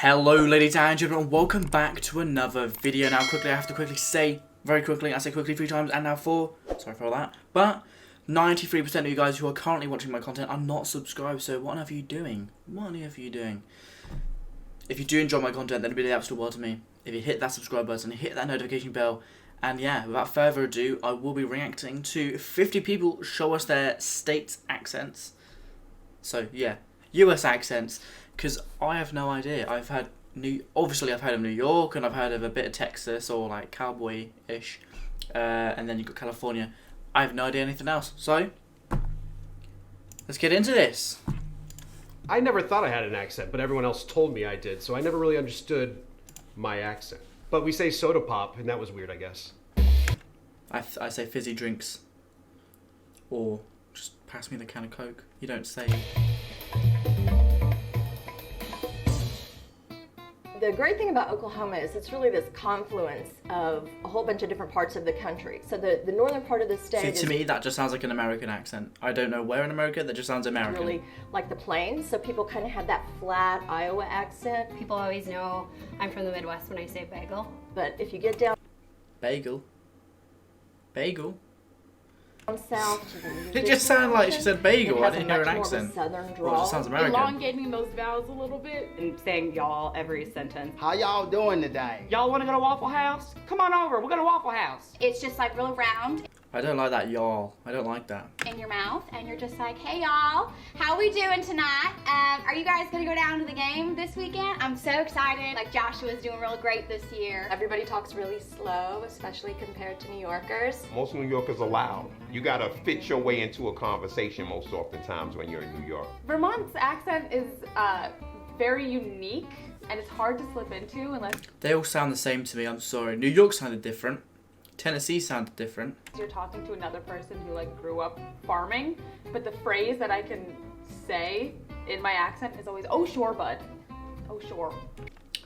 Hello ladies and gentlemen, welcome back to another video. Now quickly, I have to say, very quickly, I say quickly 3 times and now 4, sorry for all that, but 93% of you guys who are currently watching my content are not subscribed, so what are you doing? What are you doing? If you do enjoy my content, then it'd be the absolute world to me. If you hit that subscribe button, hit that notification bell, and yeah, without further ado, I will be reacting to 50 people show us their state accents. So yeah, US accents. Because I have no idea. Obviously I've heard of New York, and I've heard of a bit of Texas, or like cowboy-ish, and then you've got California. I have no idea anything else. So, let's get into this. I never thought I had an accent, but everyone else told me I did, so I never really understood my accent. But we say soda pop, and that was weird, I guess. I say fizzy drinks, or just pass me the can of Coke. You don't say... The great thing about Oklahoma is it's really this confluence of a whole bunch of different parts of the country. So the northern part of the state See, to me, that just sounds like an American accent. I don't know where in America, that just sounds American. Really like the plains, so people kind of have that flat Iowa accent. People always know I'm from the Midwest when I say bagel. But if you get down Bagel? south, It just sounded like she said bagel. I didn't hear an much more of a accent. southern Well, it drawl. just sounds American. Elongating those vowels a little bit and saying y'all every sentence. How y'all doing today? Y'all want to go to Waffle House? Come on over. We'll go to Waffle House. It's just like real round I don't like that, y'all. I don't like that. in your mouth, and you're just like, hey y'all, how we doing tonight? Are you guys gonna go down to the game this weekend? I'm so excited. Like Joshua's doing real great this year. Everybody talks really slow, especially compared to New Yorkers. Most New Yorkers are loud. You gotta fit your way into a conversation most oftentimes when you're in New York. Vermont's accent is very unique, and it's hard to slip into unless They all sound the same to me, I'm sorry. New York sounded different. Tennessee sounded different. you're talking to another person who like grew up farming. But the phrase that I can say in my accent is always, "Oh sure, bud. Oh sure."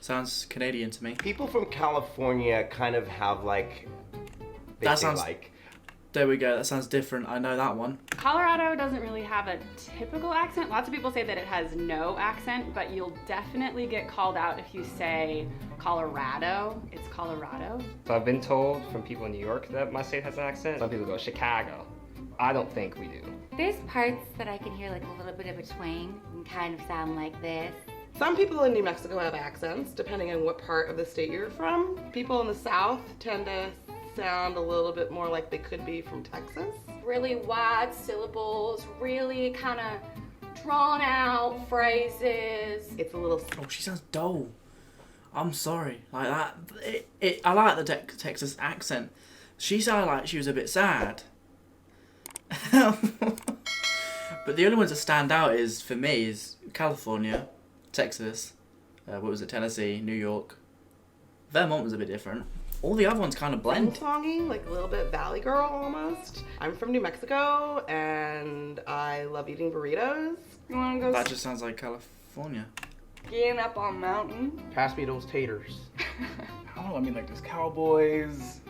Sounds Canadian to me. People from California kind of have like That sounds- There we go, that sounds different. I know that one. Colorado doesn't really have a typical accent. Lots of people say that it has no accent, but you'll definitely get called out if you say Colorado. It's Colorado. So I've been told from people in New York that my state has an accent. Some people go Chicago. I don't think we do. There's parts that I can hear like a little bit of a twang and kind of sound like this. Some people in New Mexico have accents, depending on what part of the state you're from. People in the South tend to sound a little bit more like they could be from Texas. Really wide syllables, really kind of drawn out phrases. It's a little... Oh, she sounds dull. I'm sorry. Like that. I like the Texas accent. She sounded like she was a bit sad. But the only ones that stand out is, for me, is California, Texas, what was it, Tennessee, New York. Vermont was a bit different. All the other ones kind of blend. Songy, like a little bit Valley Girl almost. I'm from New Mexico and I love eating burritos. You wanna go That just sounds like California. skiing up on mountain? Pass me those taters. I don't know, I mean, like, there's cowboys,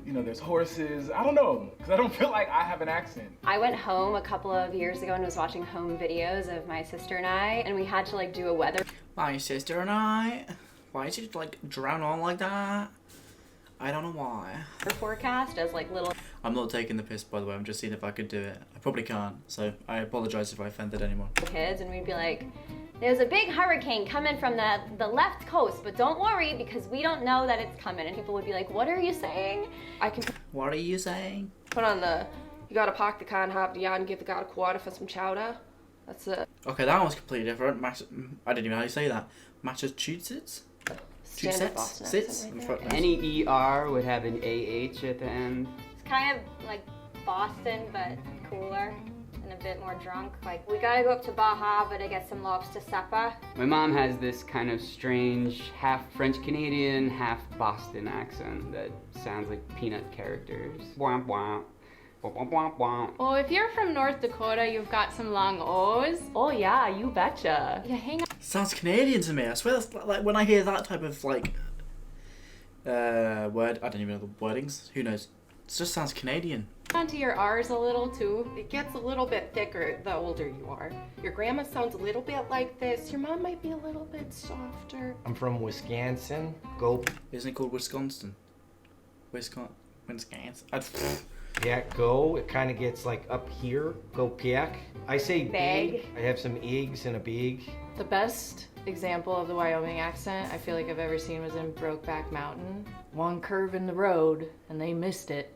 you know, there's horses. I don't know, because I don't feel like I have an accent. I went home a couple of years ago and was watching home videos of my sister and I, and we had to like do a weather My sister and I. Why did you like drown on like that? I don't know why. forecast as like little I'm not taking the piss, by the way. I'm just seeing if I could do it. I probably can't, so I apologise if I offended anyone. kids, and we'd be like, there's a big hurricane coming from the left coast, but don't worry because we don't know that it's coming. And people would be like, what are you saying? I can What are you saying? put on the, you gotta park the car and have the yard and give the guy a quarter for some chowder. That's it. Okay, that one's completely different. I didn't even know how you say that. Massachusetts? Standard Boston Sits? accent right there. Any ER would have an AH at the end. It's kind of like Boston, but cooler and a bit more drunk. Like, we gotta go up to Baja, but I get some lobster supper. My mom has this kind of strange half French Canadian, half Boston accent that sounds like peanut characters. Womp womp. Womp womp womp womp. Well, if you're from North Dakota, you've got some long O's. Oh yeah, you betcha. Yeah, hang on. Sounds Canadian to me. I swear that's like when I hear that type of like word, I don't even know the wordings. Who knows? just sounds Canadian. Onto your R's a little too. It gets a little bit thicker the older you are. Your grandma sounds a little bit like this. Your mom might be a little bit softer. I'm from Wisconsin. Go. Isn't it called Wisconsin? Wisconsin. Yeah, go. It kind of gets like up here. Go piak. I say Bag. big. I have some eggs in a bag. The best example of the Wyoming accent I feel like I've ever seen was in Brokeback Mountain. One curve in the road and they missed it.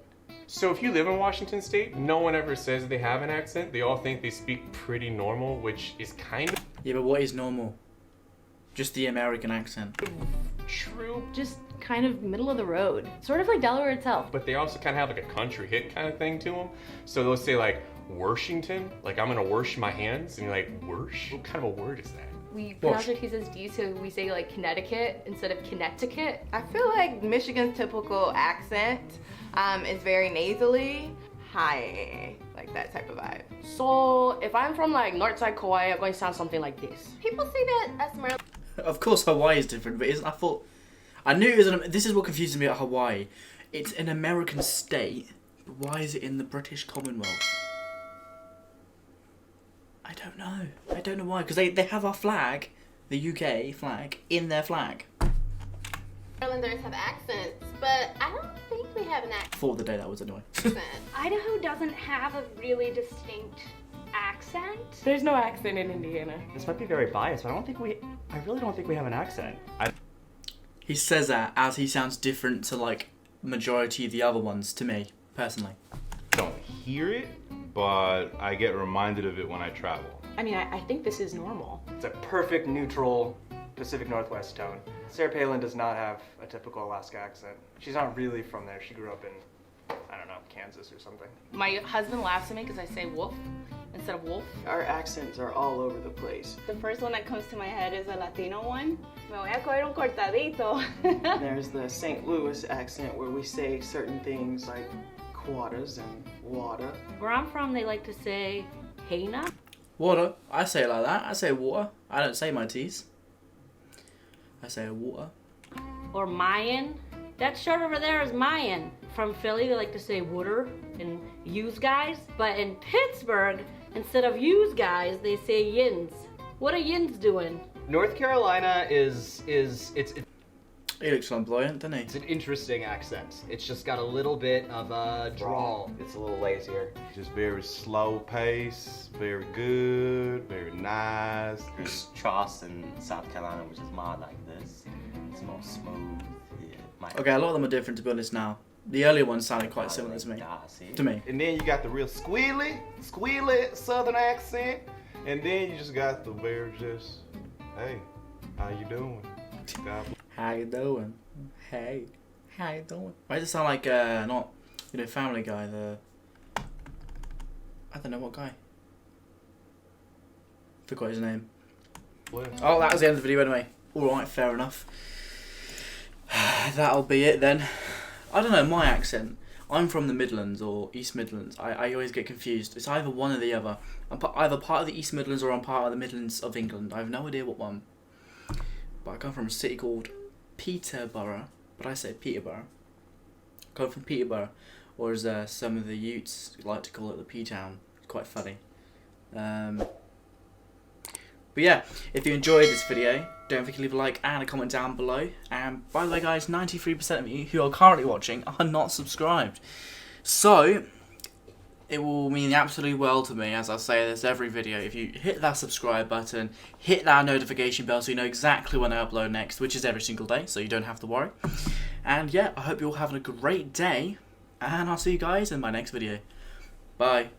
So if you live in Washington State, no one ever says they have an accent. They all think they speak pretty normal, which is kind of Yeah, but what is normal? Just the American accent. true. Just kind of middle of the road. Sort of like Delaware itself. But they also kind of have like a country hit kind of thing to them. So they'll say like, Worshington, like I'm gonna wash my hands. And you're like, worsh? What kind of a word is that? We pronounce our T's as D, so we say like Connecticut instead of Connecticut. I feel like Michigan's typical accent is very nasally. Hi, like that type of vibe. So if I'm from like Northside Kauai, I'm going to sound something like this. People say that us Maryland. Of course, Hawaii is different, but isn't? I knew it was. This is what confuses me about Hawaii. It's an American state, but why is it in the British Commonwealth? I don't know. I don't know why. Because they have our flag, the UK flag, in their flag. Marylanders have accents, but I don't think we have an accent. For the day that was anyway. Idaho doesn't have a really distinct accent. There's no accent in Indiana. This might be very biased, but I really don't think we have an accent. He says that as he sounds different to like majority of the other ones to me, personally. Don't hear it, but I get reminded of it when I travel. I mean, I think this is normal. It's a perfect neutral Pacific Northwest tone. Sarah Palin does not have a typical Alaska accent. She's not really from there. She grew up in, I don't know, Kansas or something. My husband laughs at me because I say wolf instead of wolf. Our accents are all over the place. The first one that comes to my head is a Latino one. Me voy a coger un cortadito. There's the St. Louis accent where we say certain things like quarters and water. Where I'm from, they like to say Heina. Water. I say it like that. I say water. I don't say my T's. I say water. Or Mayan. That shirt over there is Mayan. From Philly, they like to say wooder and yous guys. But in Pittsburgh, instead of yous guys, they say yins. What are yins doing? North Carolina it's He looks flamboyant, doesn't he? It's an interesting accent. It's just got a little bit of a drawl. It's a little lazier. Just very slow pace, very good, very nice. There's Charleston, South Carolina, which is more like this. It's more smooth. Yeah, Okay, a lot of them are different to be honest now. The earlier ones sounded quite similar to me. To me. And then you got the real squealy southern accent. And then you just got the very just, hey, how you doing? God. How you doing? Hey, how you doing? Why does it sound like not, Family Guy? I don't know what guy. Forgot his name. What? Oh, that was the end of the video anyway. All right, fair enough. That'll be it then. I don't know my accent. I'm from the Midlands or East Midlands. I always get confused. It's either one or the other. I'm either part of the East Midlands or I'm part of the Midlands of England. I have no idea what one. But I come from a city called Peterborough, but I say Peterborough. I come from Peterborough, or as some of the Utes like to call it, the P-Town. It's quite funny. But yeah, if you enjoyed this video, don't forget to leave a like and a comment down below. And by the way guys, 93% of you who are currently watching are not subscribed. So, it will mean the absolute world to me, as I say this every video, if you hit that subscribe button, hit that notification bell so you know exactly when I upload next, which is every single day, so you don't have to worry. And yeah, I hope you're all having a great day, and I'll see you guys in my next video. Bye.